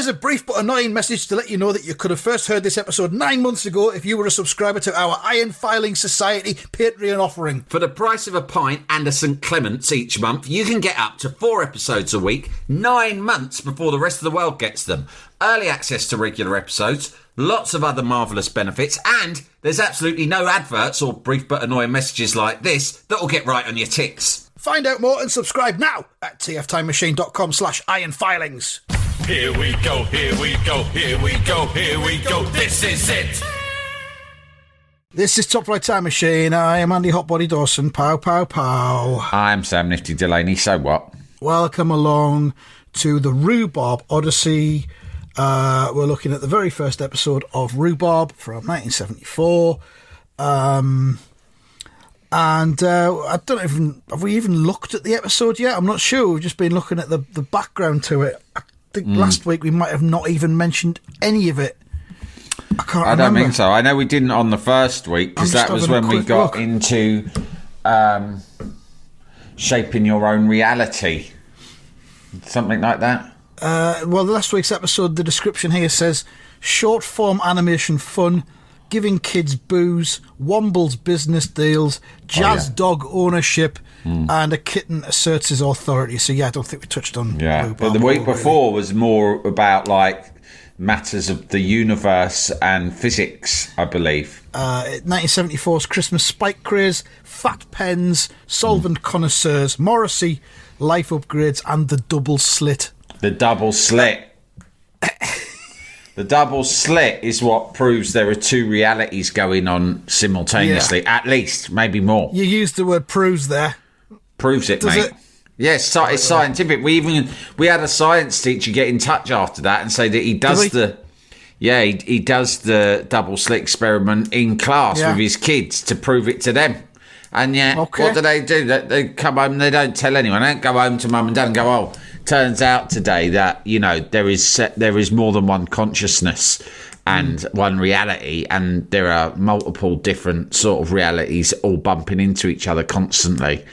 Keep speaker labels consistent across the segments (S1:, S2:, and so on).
S1: Here's a brief but annoying message to let you know that you could have first heard this episode 9 months ago if you were a subscriber to our Iron Filing Society Patreon offering.
S2: For the price of a pint and a St Clement's each month, you can get up to 4 episodes a week, 9 months before the rest of the world gets them. Early access to regular episodes, lots of other marvellous benefits, and there's absolutely no adverts or brief but annoying messages like this that will get right on your ticks.
S1: Find out more and subscribe now at tftimemachine.com/ironfilings.
S3: Here we go, here we go, here we go, here we go, this is it!
S1: This is Top Flight Time Machine. I am Andy Hotbody Dawson. Pow, pow, pow.
S2: I'm Sam Nifty Delaney, so what?
S1: Welcome along to the Rhubarb Odyssey. We're looking at the very first episode of Rhubarb from 1974. And I don't even... Have we even looked at the episode yet? I'm not sure. We've just been looking at the background to it. I think last week we might have not even mentioned any of it. I
S2: don't think so. I know we didn't on the first week because that was when we got into shaping your own reality. Something like that.
S1: Well, last week's episode, the description here says, short form animation fun, giving kids booze, Womble's business deals, jazz dog ownership, and a kitten asserts his authority. So yeah, I don't think we touched on Rhubarb.
S2: But the week before was more about like matters of the universe and physics, I believe.
S1: 1974's Christmas spike craze, fat pens, solvent connoisseurs, Morrissey, life upgrades, and the double slit.
S2: The double slit. The double slit is what proves there are two realities going on simultaneously. Yeah. At least, maybe more.
S1: You used the word proves there.
S2: Proves it, mate. Yes, it's scientific. We had a science teacher get in touch after that and say that he does he does the double slit experiment in class with his kids to prove it to them. And what do? They come home and they don't tell anyone. They don't go home to mum and dad and go, oh, turns out today that, there is more than one consciousness and one reality, and there are multiple different sort of realities all bumping into each other constantly.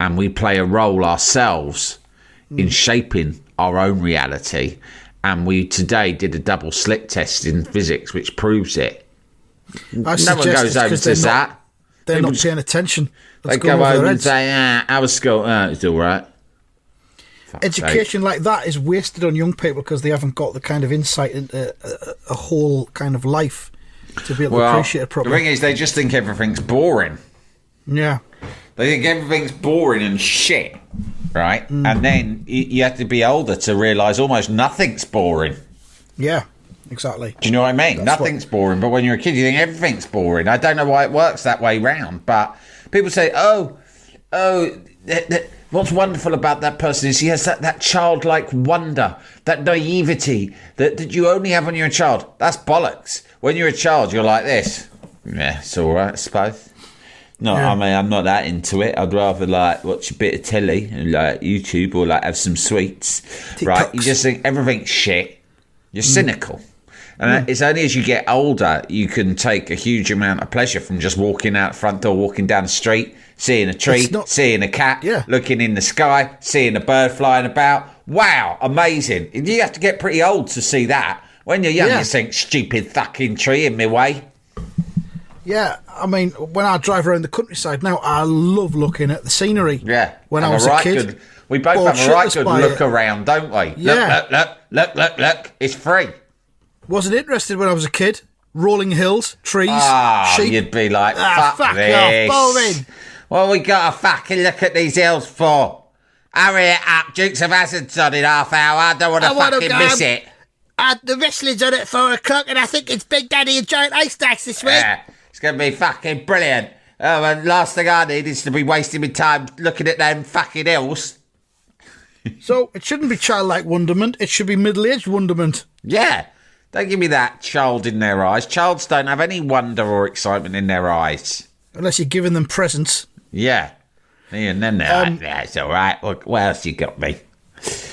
S2: And we play a role ourselves in shaping our own reality. And we today did a double slit test in physics, which proves it. No one goes over to that.
S1: They're not paying attention.
S2: They go home and say, our school, it's all right.
S1: Education like that is wasted on young people because they haven't got the kind of insight into a whole kind of life to be able to appreciate it properly.
S2: The thing is, they just think everything's boring.
S1: Yeah.
S2: They think everything's boring and shit, right? And then you have to be older to realise almost nothing's boring.
S1: Yeah, exactly.
S2: Do you know what I mean? Nothing's boring, but when you're a kid, you think everything's boring. I don't know why it works that way round, but people say, what's wonderful about that person is he has that childlike wonder, that naivety that you only have when you're a child. That's bollocks. When you're a child, you're like this. Yeah, it's all right, I suppose. No, I mean, I'm not that into it. I'd rather watch a bit of telly and YouTube or have some sweets, right? You just think everything's shit. You're cynical. And it's only as you get older you can take a huge amount of pleasure from just walking out the front door, walking down the street, seeing a tree, seeing a cat, looking in the sky, seeing a bird flying about. Wow, amazing. You have to get pretty old to see that. When you're young, you think, stupid fucking tree in my way.
S1: Yeah, I mean, when I drive around the countryside now, I love looking at the scenery.
S2: Yeah.
S1: When I was a kid.
S2: We both have a right good look around, don't we?
S1: Yeah.
S2: Look. It's free.
S1: Wasn't interested when I was a kid. Rolling hills, trees, sheep.
S2: You'd be like, fuck this.
S1: Off, boring.
S2: What we got to fucking look at these hills for? Hurry it up, Dukes of Hazzard's on in half hour. I don't want to fucking miss it.
S1: The wrestling's on at 4 o'clock and I think it's Big Daddy and Giant Haystacks this week.
S2: Yeah. It's going to be fucking brilliant. Oh, and last thing I need is to be wasting my time looking at them fucking hills.
S1: So, it shouldn't be childlike wonderment. It should be middle-aged wonderment.
S2: Yeah. Don't give me that child in their eyes. Childs don't have any wonder or excitement in their eyes.
S1: Unless you're giving them presents.
S2: Yeah. And then they're like, yeah, it's all right. Look, what else you got me?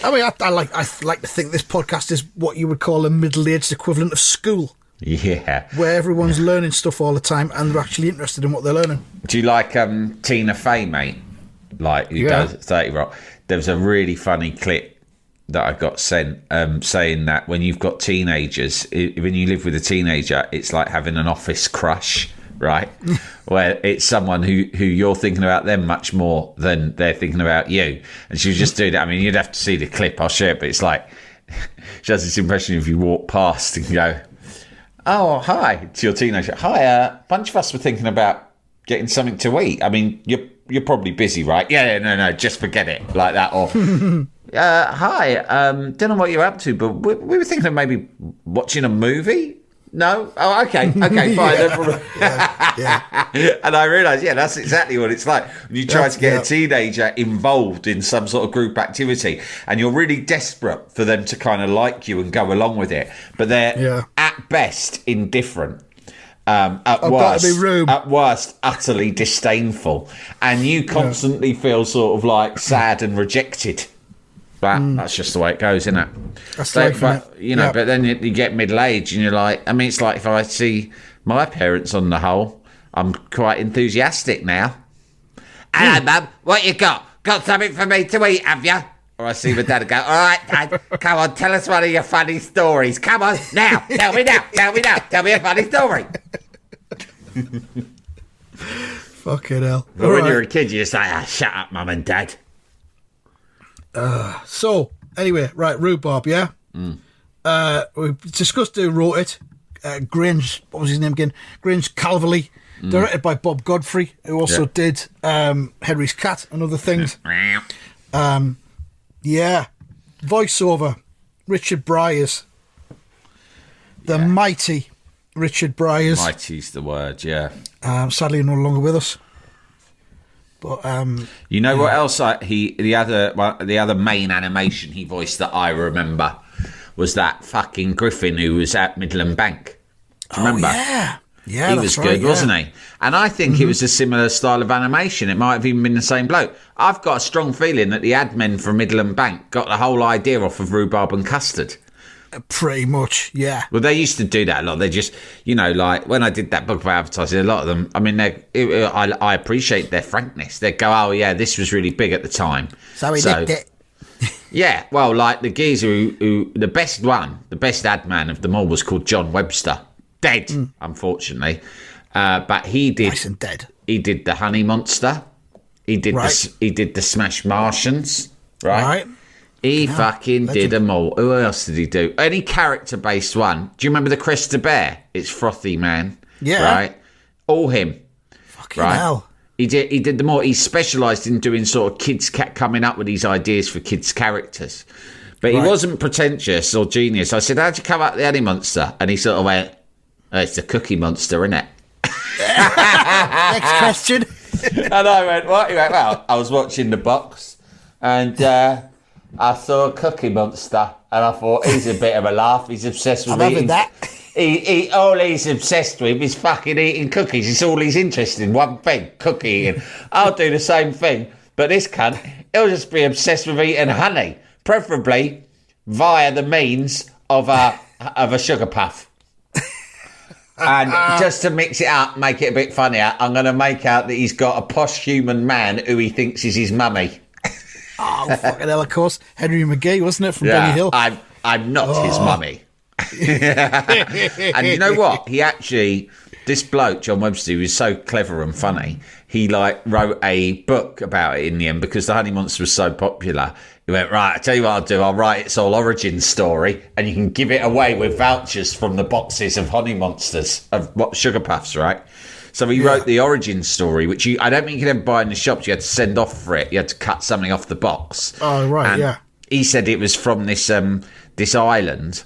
S1: I mean, I like to think this podcast is what you would call a middle-aged equivalent of school.
S2: Yeah.
S1: Where everyone's learning stuff all the time and they're actually interested in what they're learning.
S2: Do you like Tina Fey, mate? Who does 30 Rock? There was a really funny clip that I got sent saying that when you've got teenagers, when you live with a teenager, it's like having an office crush, right? Where it's someone who you're thinking about them much more than they're thinking about you. And she was just doing that. I mean, you'd have to see the clip. I'll share it, but it's like she has this impression if you walk past and go, "Oh, hi," to your teenager. "Hi, a bunch of us were thinking about getting something to eat. I mean, you're probably busy, right?" "Yeah, no, just forget it," like that. Or "Hi, don't know what you're up to, but we were thinking of maybe watching a movie." "No?" "Oh, okay, fine."
S1: Yeah.
S2: And I realised, that's exactly what it's like when you try to get a teenager involved in some sort of group activity, and you're really desperate for them to kind of like you and go along with it, but they're at best indifferent. At worst, utterly disdainful, and you constantly feel sort of like sad and rejected. But that's just the way it goes, isn't it?
S1: That's life,
S2: but then you get middle-aged and you're like, I mean, it's like if I see my parents on the whole, I'm quite enthusiastic now. "Hello, Mum, what you got? Got something for me to eat, have you?" Or I see my dad and go, "All right, Dad, come on, tell us one of your funny stories. Come on, now, tell me a funny story."
S1: Fucking hell.
S2: But when you're a kid, you just like, "Shut up, Mum and Dad."
S1: So, anyway, right, Rhubarb, yeah? We discussed who wrote it. Grange, what was his name again? Grange Calverley, directed by Bob Godfrey, who also did Henry's Cat and other things. Voiceover, Richard Bryars. The mighty Richard Bryars.
S2: Mighty's the word, yeah.
S1: Sadly no longer with us. But
S2: you know what else? The other main animation he voiced that I remember was that fucking Griffin who was at Midland Bank. Do you remember?
S1: Yeah,
S2: he was good, wasn't he? And I think it was a similar style of animation. It might have even been the same bloke. I've got a strong feeling that the admin from Midland Bank got the whole idea off of Rhubarb and Custard.
S1: Pretty much, yeah.
S2: Well, they used to do that a lot. They just, like when I did that book about advertising, a lot of them, I mean, I appreciate their frankness. They'd go, "Oh, yeah, this was really big at the time.
S1: So we did it."
S2: Yeah, well, like the geezer who the best ad man of them all was called John Webster. Dead, unfortunately. But he did.
S1: Nice and dead.
S2: He did the Honey Monster. He did the Smash Martians. Right. He fucking did them all. Who else did he do? Any character-based one. Do you remember the Chris the Bear? It's Frothy Man.
S1: Yeah.
S2: Right? All him.
S1: Fucking hell.
S2: He did them all. He specialised in doing sort of kids coming up with these ideas for kids' characters. But he wasn't pretentious or genius. I said, "How'd you come up with the Honey Monster?" And he sort of went, "Oh, it's the Cookie Monster, isn't it?"
S1: Next question.
S2: And I went, "What?" He went, "Well, I was watching The Box and I saw a Cookie Monster and I thought, he's a bit of a laugh. He's obsessed with eating
S1: that.
S2: All he's obsessed with is fucking eating cookies. It's all he's interested in. One thing, cookie eating. I'll do the same thing. But this cunt, he'll just be obsessed with eating honey, preferably via the means of a sugar puff." And just to mix it up, make it a bit funnier, I'm going to make out that he's got a posh human man who he thinks is his mummy.
S1: Oh, fucking hell, of course. Henry McGee, wasn't it, from Benny Hill?
S2: I'm not his mummy. And you know what? He actually, this bloke, John Webster, who was so clever and funny, he wrote a book about it in the end because the Honey Monster was so popular. He went, "Right, I tell you what I'll do. I'll write its whole origin story and you can give it away with vouchers from the boxes of Honey Monsters, of Sugar Puffs, right?" So he wrote the origin story, which I don't think you could ever buy in the shops. You had to send off for it. You had to cut something off the box.
S1: Oh, right,
S2: and he said it was from this island,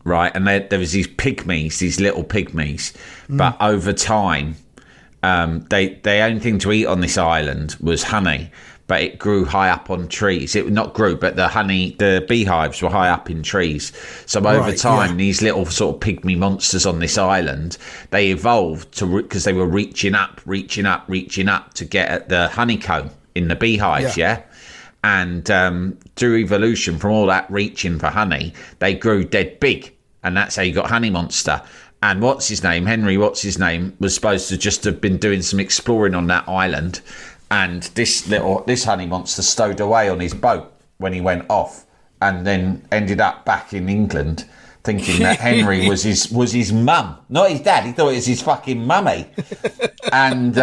S2: right? And there was these pygmies, these little pygmies. But over time, the only thing to eat on this island was honey. But it grew high up on trees. It not grew, but the beehives were high up in trees. So over time, these little sort of pygmy monsters on this island, they evolved because they were reaching up to get at the honeycomb in the beehives, And through evolution, from all that reaching for honey, they grew dead big, and that's how you got Honey Monster. And Henry, was supposed to just have been doing some exploring on that island. And this Honey Monster stowed away on his boat when he went off, and then ended up back in England, thinking that Henry was his mum, not his dad. He thought it was his fucking mummy. And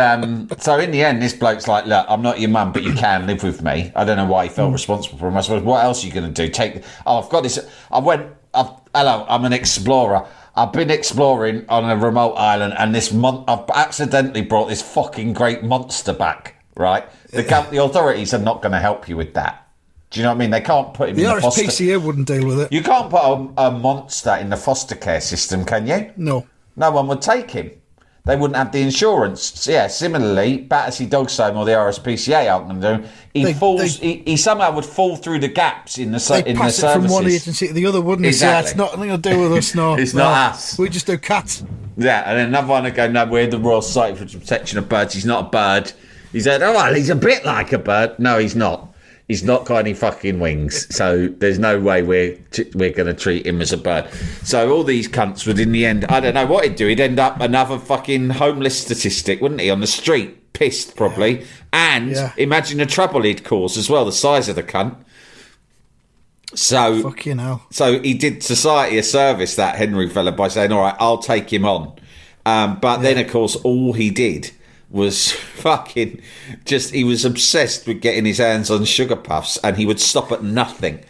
S2: so in the end, this bloke's like, look, I'm not your mum, but you can live with me. I don't know why he felt responsible for him. I suppose, what else are you going to do? I've got this. Hello, I'm an explorer. I've been exploring on a remote island, and I've accidentally brought this fucking great monster back, right? The authorities are not going to help you with that. Do you know what I mean? They can't put him in the foster...
S1: The RSPCA wouldn't deal with it.
S2: You can't put a monster in the foster care system, can you?
S1: No.
S2: No one would take him. They wouldn't have the insurance. So, yeah, similarly, Battersea Dogs Home or the RSPCA aren't going to do him. He somehow would fall through the gaps in the services.
S1: They'd pass it from one agency to the other, wouldn't
S2: Exactly.
S1: Yeah, it's nothing to do with us, no.
S2: It's not us.
S1: We just do cats.
S2: Yeah, and then another one would go, no, we're the Royal Society for the Protection of Birds. He's not a bird. He said, oh, well, he's a bit like a bird. No, he's not. He's not got any fucking wings, so there's no way we're going to treat him as a bird. So all these cunts would, in the end, I don't know what he'd do. He'd end up another fucking homeless statistic, wouldn't he, on the street, pissed probably. And imagine the trouble he'd cause as well, the size of the cunt. So
S1: fucking hell.
S2: So he did society a service, that Henry fella, by saying, all right, I'll take him on. But then, of course, all he did was fucking he was obsessed with getting his hands on sugar puffs, and he would stop at nothing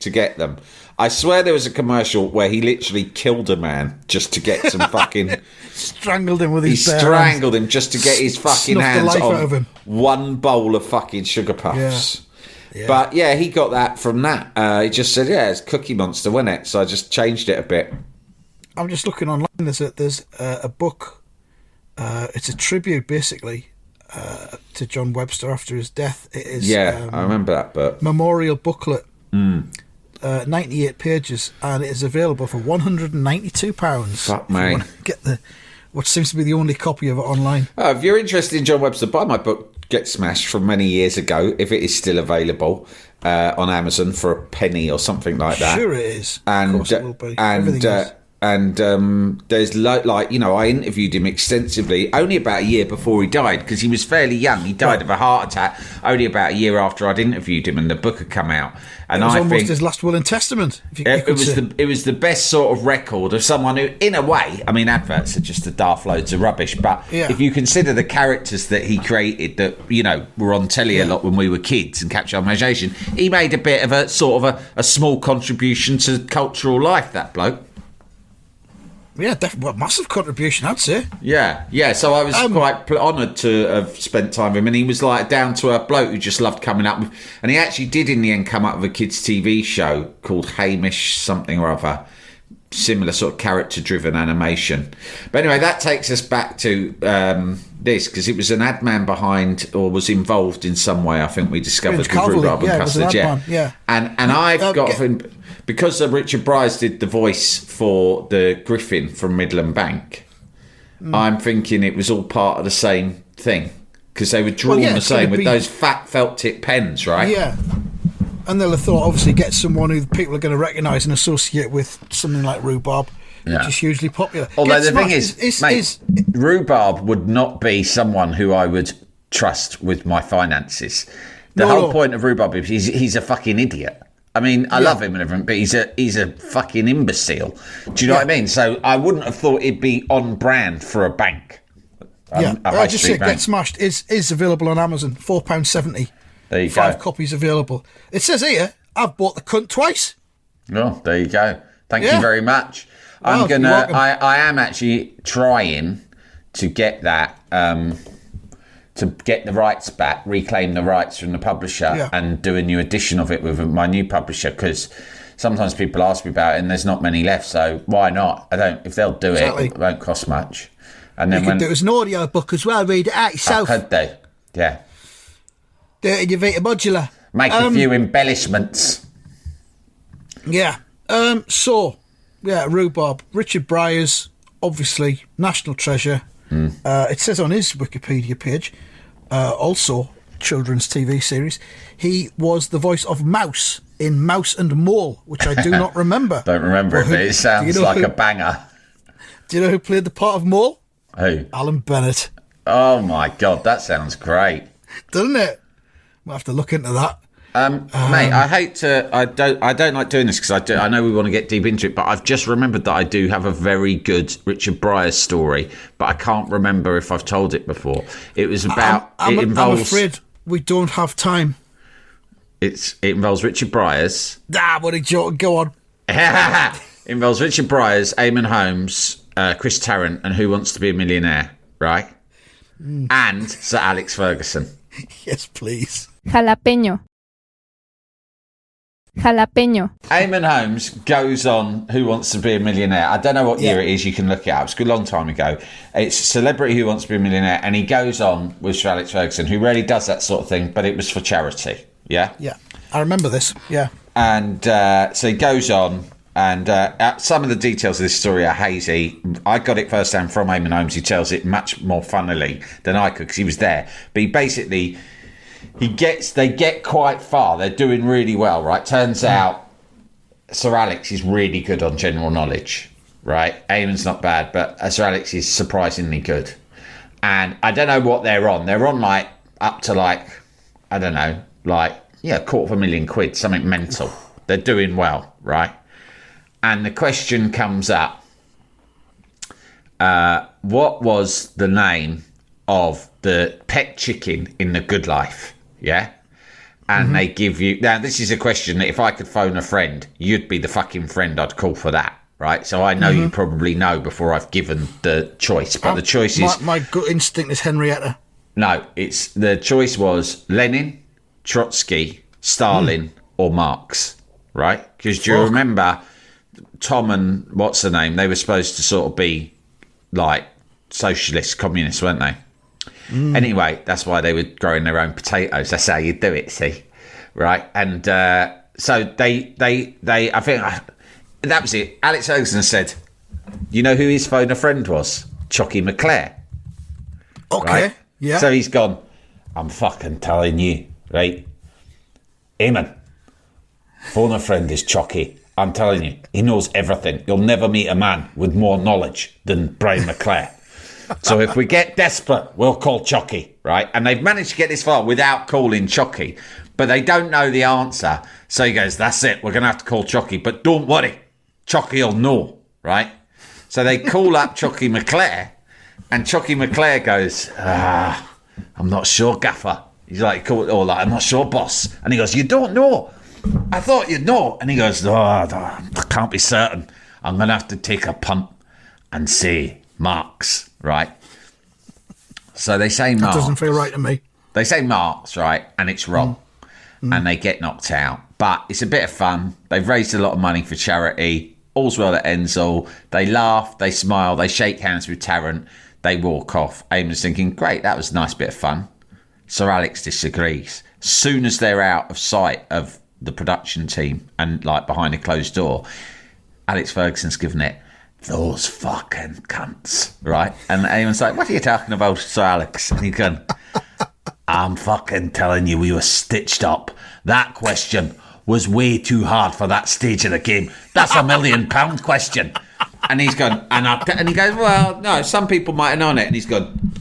S2: to get them. I swear there was a commercial where he literally killed a man just to get some fucking...
S1: strangled him with his bare
S2: strangled
S1: hands.
S2: him just to get his fucking
S1: Snuffed
S2: hands
S1: the life
S2: on
S1: out of him.
S2: one bowl of fucking sugar puffs.
S1: Yeah.
S2: But yeah, he got that from that. He just said, yeah, it's Cookie Monster, wasn't it? So I just changed it a bit.
S1: I'm just looking online. There's a book. It's a tribute, basically, to John Webster after his death. It is.
S2: I remember that book.
S1: Memorial booklet. 98 pages, and it is available for £192.
S2: Fuck me.
S1: Get what seems to be the only copy of it online.
S2: If you're interested in John Webster, buy my book Get Smashed from many years ago, if it is still available on Amazon for a penny or something like that.
S1: Sure it is.
S2: And,
S1: of course it will be.
S2: There's I interviewed him extensively only about a year before he died, because he was fairly young. He died of a heart attack only about a year after I'd interviewed him and the book had come out. And
S1: it was almost his last will and testament.
S2: It was the best sort of record of someone who, in a way, I mean, adverts are just a daft loads of rubbish, but if you consider the characters that he created that, were on telly a lot when we were kids and captured our imagination, he made a bit of a sort of a small contribution to cultural life, that bloke.
S1: Yeah, definitely. Massive contribution, I'd say.
S2: Yeah. So I was quite honoured to have spent time with him, and he was like a down-to-earth bloke who just loved coming up with... And he actually did, in the end, come up with a kids' TV show called Hamish something or other. Similar sort of character-driven animation. But anyway, that takes us back to this, because it was an ad man behind, or was involved in some way, I think we discovered, with Rhubarb and Custard.
S1: Yeah.
S2: And I've got... Because Richard Bryce did the voice for the Griffin from Midland Bank, I'm thinking it was all part of the same thing, because they were drawn the same with those fat felt tip pens, right?
S1: Yeah. And they'll have thought, obviously, get someone who people are going to recognise and associate with something like Rhubarb, which is hugely popular.
S2: Although the thing is, Rhubarb would not be someone who I would trust with my finances. The whole point of Rhubarb is he's a fucking idiot. I mean, I love him and everything, but he's a fucking imbecile. Do you know what I mean? So I wouldn't have thought it'd be on brand for a bank.
S1: I just say Get Smashed is available on Amazon, £4.70.
S2: There you go.
S1: 5 copies available. It says here, I've bought the cunt twice.
S2: Oh, there you go. Thank you very much. I am actually trying to get that. To get the rights back, reclaim the rights from the publisher, and do a new edition of it with my new publisher, because sometimes people ask me about it and there's not many left, so why not? If they'll do it won't cost much. And then
S1: you could do it as an audio book as well, read it out yourself.
S2: Could they? Yeah.
S1: Do it in your Vita Modular.
S2: Make a few embellishments.
S1: Yeah. Rhubarb. Richard Bryars, obviously, national treasure. It says on his Wikipedia page, also children's TV series, he was the voice of Mouse in Mouse and Mole, which I do not remember.
S2: Don't remember it, but it sounds like a banger.
S1: Do you know who played the part of Mole?
S2: Who?
S1: Alan Bennett.
S2: Oh my God, that sounds great.
S1: Doesn't it? We'll have to look into that.
S2: Mate, I hate to. I don't like doing this because I know we want to get deep into it, but I've just remembered that I do have a very good Richard Bryars story, but I can't remember if I've told it before. It was about.
S1: I'm
S2: involves.
S1: afraid we don't have time.
S2: It involves Richard Bryars.
S1: What a joke! Go on.
S2: It involves Richard Bryars, Eamon Holmes, Chris Tarrant, and Who Wants to Be a Millionaire, right? And Sir Alex Ferguson.
S1: Yes, please.
S4: Jalapeño.
S2: Eamon Holmes goes on Who Wants to Be a Millionaire. I don't know what year it is. You can look it up. It's a good long time ago. It's Celebrity Who Wants to Be a Millionaire. And he goes on with Sir Alex Ferguson, who rarely does that sort of thing, but it was for charity. Yeah?
S1: Yeah. I remember this. Yeah.
S2: And so he goes on, and some of the details of this story are hazy. I got it firsthand from Eamon Holmes. He tells it much more funnily than I could because he was there. But he basically... They get quite far. They're doing really well, right? Turns out Sir Alex is really good on general knowledge, right? Eamon's not bad, but Sir Alex is surprisingly good. And I don't know what they're on. They're on like up to like, I don't know, like, yeah, £250,000, something mental. They're doing well, right? And the question comes up, what was the name of the pet chicken in The Good Life? Yeah. And they give you... Now, this is a question that if I could phone a friend, you'd be the fucking friend I'd call for that, right? So I know you probably know before I've given the choice. But the choice is...
S1: My gut instinct is Henrietta.
S2: No, the choice was Lenin, Trotsky, Stalin or Marx, right? Because do you remember Tom and what's the name? They were supposed to sort of be like socialists, communists, weren't they? Anyway, that's why they were growing their own potatoes. That's how you do it, see? Right? And so they I think that was it. Alex Ferguson said, you know who his phone a friend was? Chucky McClare.
S1: Okay,
S2: right?
S1: yeah.
S2: So he's gone, I'm fucking telling you, right? Eamon, phone a friend is Chucky. I'm telling you, he knows everything. You'll never meet a man with more knowledge than Brian McClare. So if we get desperate, we'll call Chucky, right? And they've managed to get this far without calling Chucky, but they don't know the answer. So he goes, that's it, we're going to have to call Chucky. But don't worry, Chucky will know, right? So they call up Chucky McClare, and Chucky McClare goes, I'm not sure, Gaffer. He's like, I'm not sure, boss. And he goes, you don't know? I thought you'd know. And he goes, I can't be certain. I'm going to have to take a punt and say Marx, right? So they say Marx.
S1: That doesn't feel right to me.
S2: They say Marx, right? And it's wrong. And they get knocked out. But it's a bit of fun. They've raised a lot of money for charity. All's well that ends all. They laugh, they smile, they shake hands with Tarrant. They walk off. Eamon's thinking, great, that was a nice bit of fun. Sir Alex disagrees. Soon as they're out of sight of the production team and like behind a closed door, Alex Ferguson's given it, those fucking cunts, right? And Eamon's like, what are you talking about, Sir Alex? And he's going, I'm fucking telling you, we were stitched up. That question was way too hard for that stage of the game. That's £1 million question. And he's gone, and he goes, well, no, some people might have known it. And he's gone,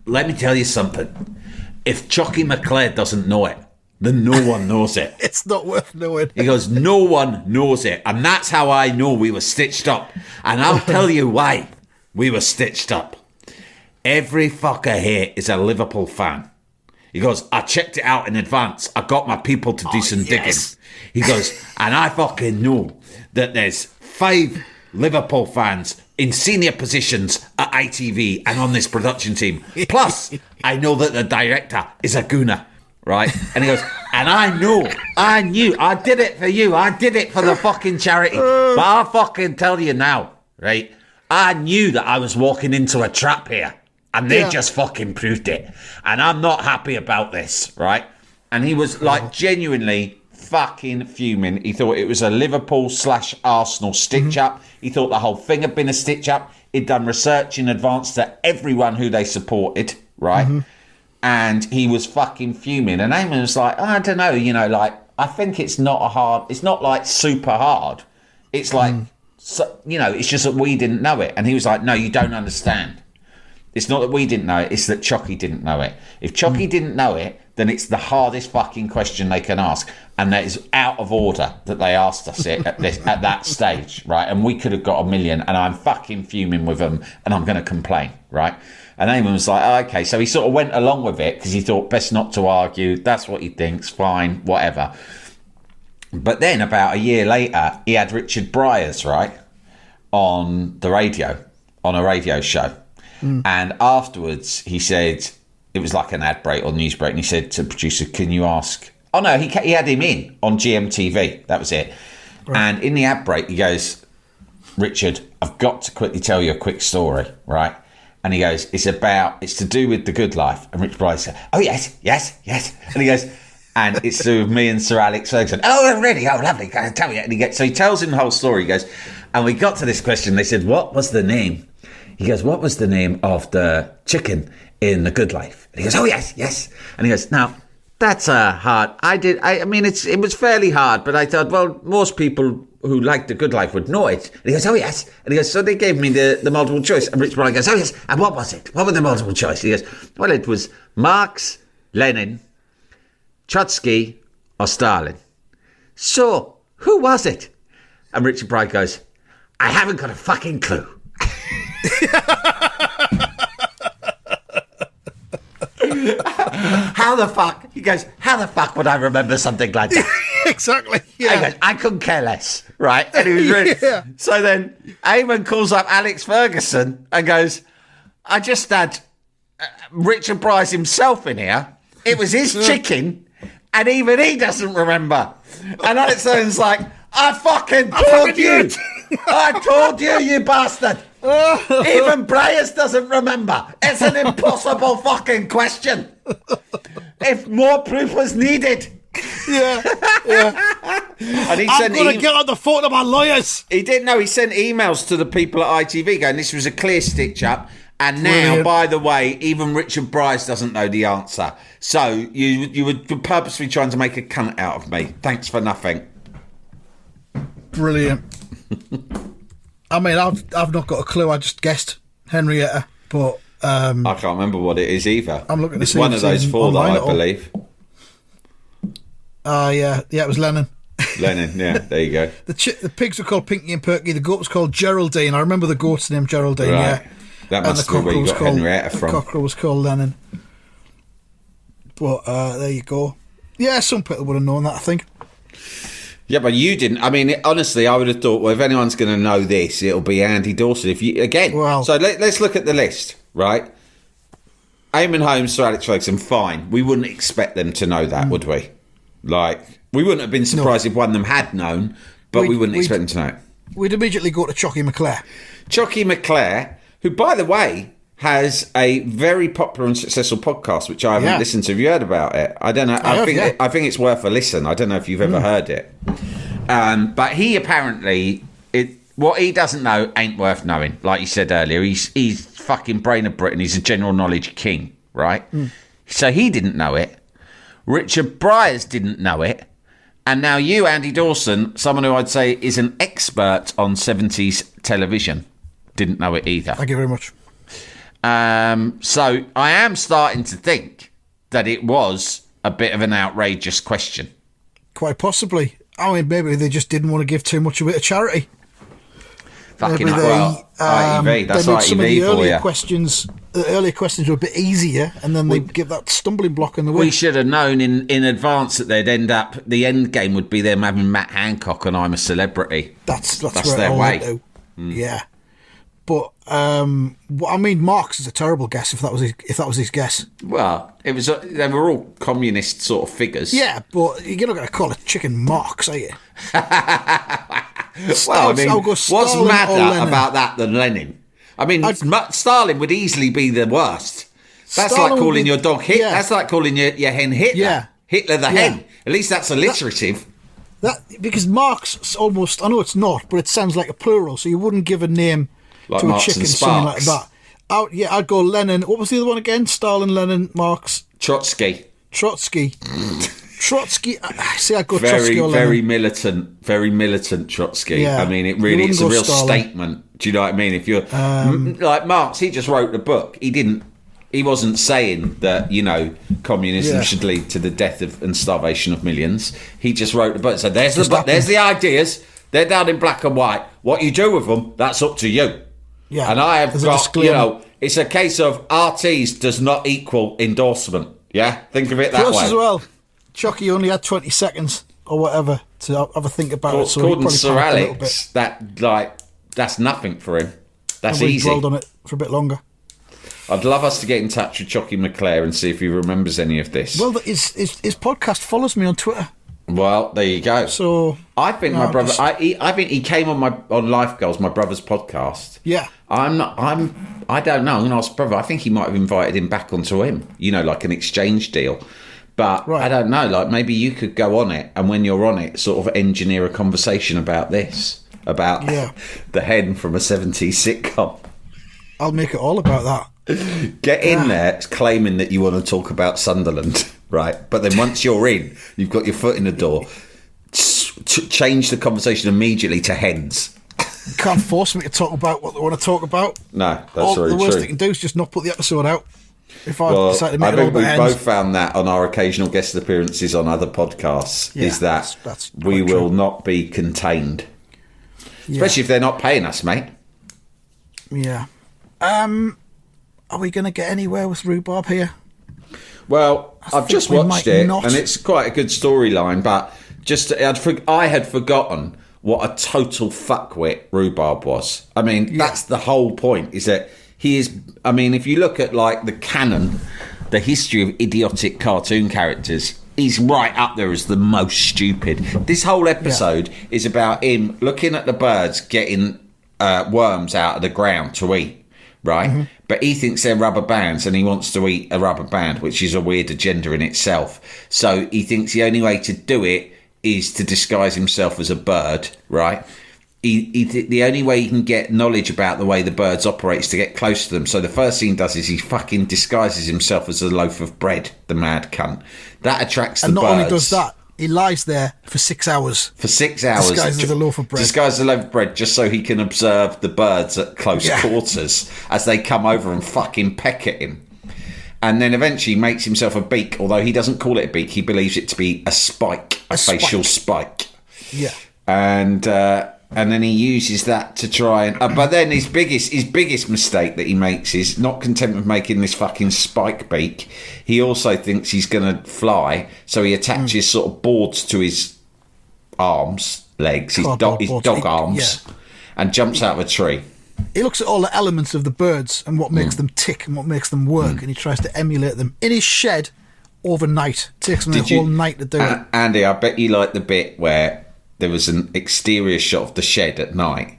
S2: let me tell you something. If Chucky McClare doesn't know it, then no one knows it.
S1: It's not worth knowing.
S2: He goes, no one knows it. And that's how I know we were stitched up. And I'll tell you why we were stitched up. Every fucker here is a Liverpool fan. He goes, I checked it out in advance. I got my people to do some digging. He goes, and I fucking know that there's 5 Liverpool fans in senior positions at ITV and on this production team. Plus, I know that the director is a gooner. Right? And he goes, and I knew, I did it for you. I did it for the fucking charity. But I'll fucking tell you now, right? I knew that I was walking into a trap here. And they just fucking proved it. And I'm not happy about this, right? And he was like genuinely fucking fuming. He thought it was a Liverpool/Arsenal stitch-up. He thought the whole thing had been a stitch-up. He'd done research in advance to everyone who they supported, right? And he was fucking fuming. And Eamon was like, I don't know, like, I think it's not like super hard. It's like, it's just that we didn't know it. And he was like, no, you don't understand. It's not that we didn't know it, it's that Chucky didn't know it. If Chucky didn't know it, then it's the hardest fucking question they can ask. and that is out of order that they asked us it at that stage, right? And we could have got 1 million, and I'm fucking fuming with them, and I'm going to complain, right? And Eamon was like, oh, okay. So he sort of went along with it because he thought best not to argue. That's what he thinks. Fine, whatever. But then about a year later, he had Richard Bryars, right, on the radio, on a radio show. And afterwards, he said, it was like an ad break or news break, and he said to the producer, can you ask... Oh, no, he had him in on GMTV. That was it. Right. And in the ad break, he goes, Richard, I've got to quickly tell you a quick story, right? And he goes, it's to do with The Good Life. And Richard Bryars said, oh, yes. And he goes, and it's to do with me and Sir Alex Ferguson. Oh, really? Oh, lovely. Can I tell you? And so he tells him the whole story. He goes, and we got to this question. They said, what was the name? He goes, what was the name of the chicken in The Good Life? And he goes, oh, yes. And he goes, now, that's hard. I mean, it was fairly hard, but I thought, well, most people who like The Good Life would know it. And he goes, oh, yes. And he goes, so they gave me the multiple choice. And Richard Bryars goes, oh, yes. And what was it? What was the multiple choice? He goes, well, it was Marx, Lenin, Trotsky, or Stalin. So, who was it? And Richard Bryars goes, I haven't got a fucking clue. How the fuck? He goes, how the fuck would I remember something like that?
S1: Exactly. Yeah.
S2: He goes, I couldn't care less. Right? And he was really... Yeah. So then Eamon calls up Alex Ferguson and goes, I just had Richard Bryars himself in here. It was his chicken, and even he doesn't remember. And Alex Ferguson's like, I fucking told you. I told you, you bastard. Even Bryars doesn't remember. It's an impossible fucking question. If more proof was needed.
S1: Yeah.
S2: And he
S1: I'm going to get on the phone to my lawyers.
S2: He didn't know. He sent emails to the people at ITV going, this was a clear stitch-up. And now, by the way, even Richard Bryars doesn't know the answer. So you were purposely trying to make a cunt out of me. Thanks for nothing.
S1: Brilliant. I mean, I've not got a clue. I just guessed Henrietta, but
S2: I can't remember what it is either.
S1: I'm looking.
S2: It's one of those four that I believe.
S1: Yeah, it was Lennon.
S2: Lennon, yeah, there you go.
S1: The pigs were called Pinky and Perky. The goat was called Geraldine. I remember the goat's name, Geraldine. Right. Yeah,
S2: that must be where you got Henrietta from.
S1: The cockerel was called Lennon. But there you go. Yeah, some people would have known that, I think.
S2: Yeah, but you didn't. I mean, honestly, I would have thought, well, if anyone's going to know this, it'll be Andy Dawson. If you so let's look at the list, right? Eamon Holmes, Sir Alex Ferguson, fine. We wouldn't expect them to know that, would we? Like, we wouldn't have been surprised if one of them had known, but we wouldn't expect them to know.
S1: We'd immediately go to Chocky McClare.
S2: Chocky McClare, who, by the way, has a very popular and successful podcast, which I haven't listened to. Have you heard about it? I don't know. I think it's worth a listen. I don't know if you've ever heard it. But he apparently, what he doesn't know ain't worth knowing. Like you said earlier, he's fucking brain of Britain. He's a general knowledge king, right? So he didn't know it. Richard Bryars didn't know it. And now you, Andy Dawson, someone who I'd say is an expert on 70s television, didn't know it either.
S1: Thank you very much.
S2: So I am starting to think that it was a bit of an outrageous question.
S1: Quite possibly. I mean, maybe they just didn't want to give too much of it to charity.
S2: Fucking ITV, that's ITV
S1: some of the earlier
S2: for you.
S1: The earlier questions were a bit easier, and then they give that stumbling block in the way.
S2: We should have known in advance that they'd end up. The end game would be them having Matt Hancock and I'm a Celebrity.
S1: That's where their way. Yeah, but I mean, Marx is a terrible guess if that was his guess.
S2: Well, it was. They were all communist sort of figures.
S1: Yeah, but you're not going to call a chicken Marx, are you?
S2: Well, I mean, what's madder about that than Lenin? I mean, Stalin would easily be the worst. That's Stalin like calling your dog Hitler. Yeah. That's like calling your hen Hitler. Yeah. Hitler the hen. At least that's alliterative.
S1: Because Marx almost, I know it's not, but it sounds like a plural, so you wouldn't give a name
S2: like
S1: to
S2: Marx
S1: a chicken,
S2: and
S1: something like that. I'd go Lenin. What was the other one again? Stalin, Lenin, Marx.
S2: Trotsky.
S1: Trotsky, see, I go Trotsky or
S2: very militant Trotsky. Yeah, I mean, it's a real statement. Do you know what I mean? If you're like Marx, he just wrote the book. He didn't He wasn't saying that, communism should lead to the death and starvation of millions. He just wrote the book. So there's the ideas. They're down in black and white. What you do with them, that's up to you.
S1: Yeah.
S2: And I have got, it's a case of RTs does not equal endorsement. Yeah? Think of it that way.
S1: As well, Chucky only had 20 seconds or whatever to have a think about it. So
S2: according to Sir Alex, that's nothing for him. That's easy.
S1: Dwelled on it for a bit longer.
S2: I'd love us to get in touch with Chucky McClare and see if he remembers any of this.
S1: Well, his podcast follows me on Twitter.
S2: Well, there you go.
S1: So
S2: I think my brother. I think he came on Life Goals, my brother's podcast.
S1: Yeah.
S2: I don't know. I'm gonna ask brother. I think he might have invited him back onto him. Like an exchange deal. But I don't know. Like maybe you could go on it, and when you're on it, sort of engineer a conversation about this, about the hen from a 70s sitcom.
S1: I'll make it all about that.
S2: Get in there claiming that you want to talk about Sunderland, right? But then once you're in, you've got your foot in the door. Change the conversation immediately to hens.
S1: You can't force me to talk about what they want to talk about.
S2: No, that's very true.
S1: The worst they can do is just not put the episode out. If I decide to make
S2: I think we've both found that on our occasional guest appearances on other podcasts, is that
S1: that's
S2: we will not be contained. Especially if they're not paying us, mate.
S1: Yeah. Are we going to get anywhere with Rhubarb here?
S2: Well, I've just watched it, and it's quite a good storyline, but I had forgotten what a total fuckwit Rhubarb was. I mean, that's the whole point, is that he is... I mean, if you look at, like, the canon, the history of idiotic cartoon characters, he's right up there as the most stupid. This whole episode is about him looking at the birds getting worms out of the ground to eat, right? Mm-hmm. But he thinks they're rubber bands and he wants to eat a rubber band, which is a weird agenda in itself. So he thinks the only way to do it is to disguise himself as a bird, right? The only way he can get knowledge about the way the birds operate is to get close to them. So the first thing he does is he fucking disguises himself as a loaf of bread, the mad cunt. That attracts the birds.
S1: And not only does that, he lies there for 6 hours.
S2: For 6 hours.
S1: Disguised as a loaf of bread.
S2: Disguised as a loaf of bread, just so he can observe the birds at close quarters as they come over and fucking peck at him. And then eventually makes himself a beak, although he doesn't call it a beak, he believes it to be a spike, a facial spike.
S1: Yeah.
S2: And then he uses that to try and... but then his biggest mistake that he makes is not content with making this fucking spike beak. He also thinks he's going to fly, so he attaches sort of boards to his legs, his dog arms, and jumps out of a tree.
S1: He looks at all the elements of the birds and what makes them tick and what makes them work, and he tries to emulate them in his shed overnight. It takes him the whole night to do it.
S2: Andy, I bet you like the bit where there was an exterior shot of the shed at night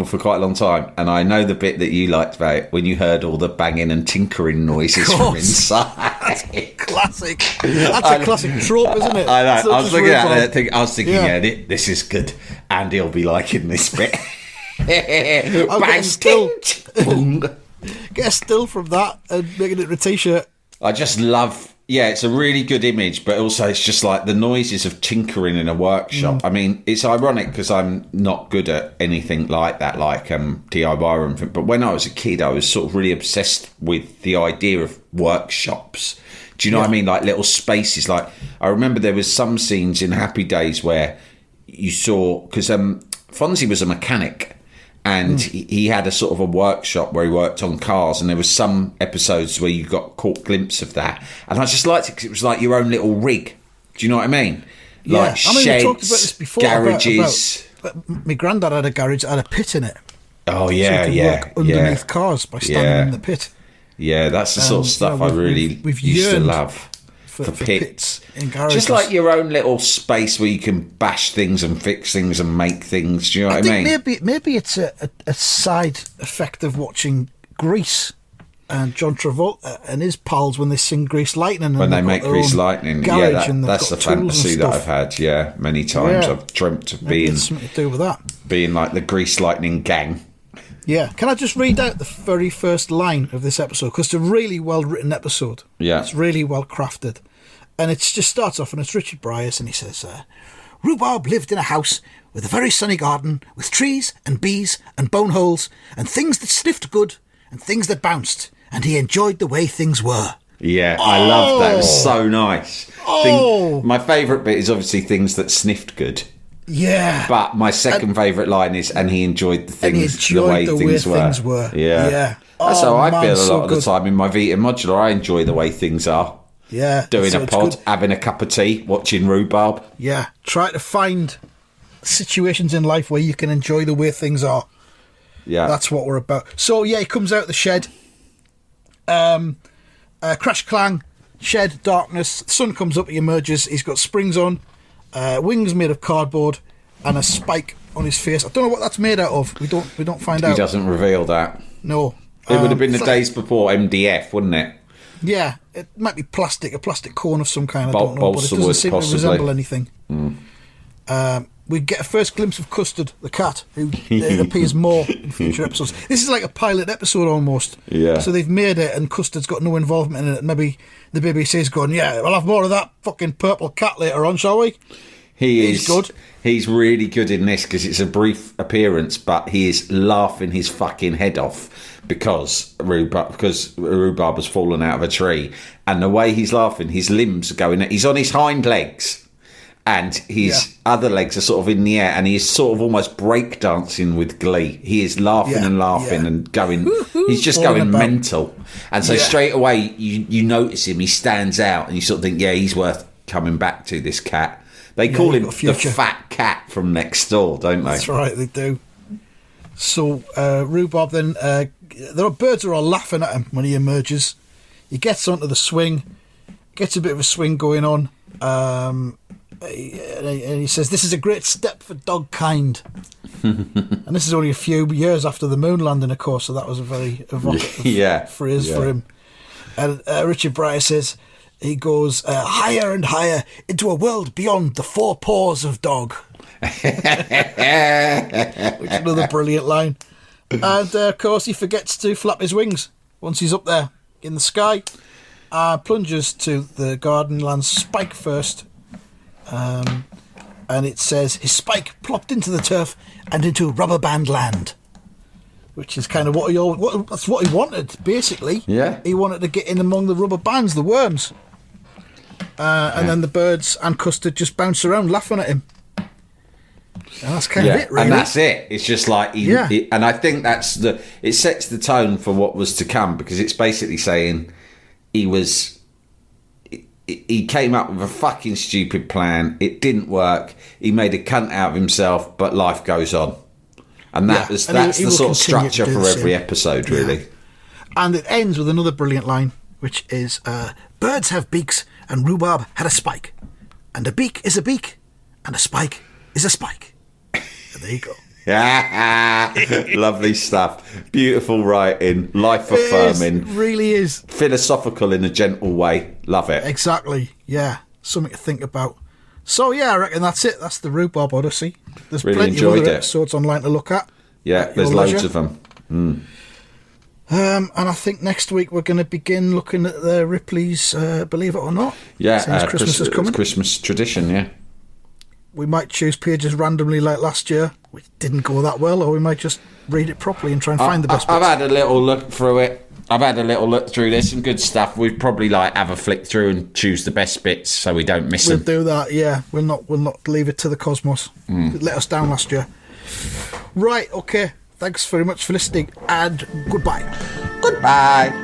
S2: for quite a long time, and I know the bit that you liked about it when you heard all the banging and tinkering noises from inside.
S1: That's classic. That's a classic trope, isn't it?
S2: I know. I was looking at it. I was thinking, this is good. Andy will be liking this bit.
S1: I'll get a still from that and making it a t-shirt.
S2: I just love... Yeah, it's a really good image, but also it's just like the noises of tinkering in a workshop. I mean, it's ironic because I'm not good at anything like that, like DIY or anything. But when I was a kid, I was sort of really obsessed with the idea of workshops. Do you know what I mean? Like little spaces. Like I remember there was some scenes in Happy Days where you saw... Because Fonzie was a mechanic. And he had a sort of a workshop where he worked on cars, and there was some episodes where you got caught glimpse of that. And I just liked it because it was like your own little rig. Do you know what I mean?
S1: Yeah,
S2: like sheds,
S1: we talked about this before.
S2: Garages.
S1: About my granddad had a garage that had a pit in it.
S2: Oh yeah,
S1: so he could work underneath cars by standing in the pit.
S2: Yeah, that's the sort of stuff I really used to love. For pits
S1: in garages.
S2: Just like your own little space where you can bash things and fix things and make things. Do you know what I mean?
S1: Maybe it's a side effect of watching Grease and John Travolta and his pals when they sing Grease Lightning.
S2: When they make Grease Lightning. Yeah, that's the fantasy that I've had, many times. I've dreamt of being...
S1: something to do with that.
S2: Being like the Grease Lightning gang.
S1: Yeah. Can I just read out the very first line of this episode? Because it's a really well-written episode.
S2: Yeah.
S1: It's really well-crafted. And it just starts off, and it's Richard Bryars, and he says, Rhubarb lived in a house with a very sunny garden, with trees and bees and bone holes, and things that sniffed good, and things that bounced, and he enjoyed the way things were.
S2: Yeah, I love that. It was so nice. My favourite bit is obviously things that sniffed good.
S1: Yeah.
S2: But my second favourite line is, and he enjoyed the way things were. Yeah. That's how I feel a lot of the time in my Vita Modular. I enjoy the way things are.
S1: Yeah.
S2: Doing a pod, having a cup of tea, watching Rhubarb.
S1: Yeah. Try to find situations in life where you can enjoy the way things are.
S2: Yeah.
S1: That's what we're about. So, yeah, he comes out of the shed. Crash clang, shed, darkness. The sun comes up, he emerges. He's got springs on, wings made of cardboard, and a spike on his face. I don't know what that's made out of. We don't find out.
S2: He doesn't reveal that.
S1: No.
S2: It would have been the days before MDF, wouldn't it?
S1: Yeah, it might be a plastic cone of some kind. I don't know, but it doesn't seem to resemble anything. We get a first glimpse of Custard, the cat, who appears more in future episodes. This is like a pilot episode almost.
S2: Yeah.
S1: So they've made it, and Custard's got no involvement in it. Maybe the BBC's going, yeah, we'll have more of that fucking purple cat later on, shall we? He's good. He's
S2: really good in this because it's a brief appearance, but he is laughing his fucking head off because Rhubarb has fallen out of a tree, and the way he's laughing, his limbs are going. He's on his hind legs. And his other legs are sort of in the air, and he's sort of almost breakdancing with glee. He is laughing and going. He's just going mental. And so straight away, you notice him. He stands out, and you sort of think, he's worth coming back to. This cat. They call him the fat cat from next door, don't they?
S1: That's right, they do. So Rhubarb then, the birds are all laughing at him when he emerges. He gets onto the swing, gets a bit of a swing going on. And he says, this is a great step for dog kind. And this is only a few years after the moon landing, of course, so that was a very evocative phrase for him. And Richard Pryor says, he goes, higher and higher into a world beyond the four paws of dog. Which is another brilliant line. And, of course, he forgets to flap his wings once he's up there in the sky. Plunges to the garden, lands spike first. And it says his spike plopped into the turf and into rubber band land, which is kind of that's what he wanted, basically.
S2: Yeah,
S1: he wanted to get in among the rubber bands, the worms, and then the birds and Custard just bounce around laughing at him. And that's kind of it, really.
S2: And that's it. It's just like and I think it sets the tone for what was to come, because it's basically saying he came up with a fucking stupid plan. It didn't work. He made a cunt out of himself, but life goes on. And that's the sort of structure for every episode, really.
S1: And it ends with another brilliant line, which is, birds have beaks, and Rhubarb had a spike. And a beak is a beak, and a spike is a spike. And there you go.
S2: Lovely stuff. Beautiful writing, life affirming.
S1: It really is.
S2: Philosophical in a gentle way. Love it.
S1: Exactly. Yeah. Something to think about. So I reckon that's it. That's the Rhubarb Odyssey. There's
S2: really
S1: plenty of other episodes online to look at.
S2: Yeah, there's loads of them.
S1: And I think next week we're going to begin looking at the Ripley's Believe It or Not.
S2: Yeah,
S1: Christmas is coming.
S2: Christmas tradition, yeah.
S1: We might choose pages randomly like last year, which didn't go that well, or we might just read it properly and try and find the best bits.
S2: I've had a little look through it. There's some good stuff. We'd probably have a flick through and choose the best bits so we don't miss them.
S1: We'll do that, yeah. We'll not leave it to the cosmos. It let us down last year. Right, okay. Thanks very much for listening, and goodbye.
S2: Goodbye.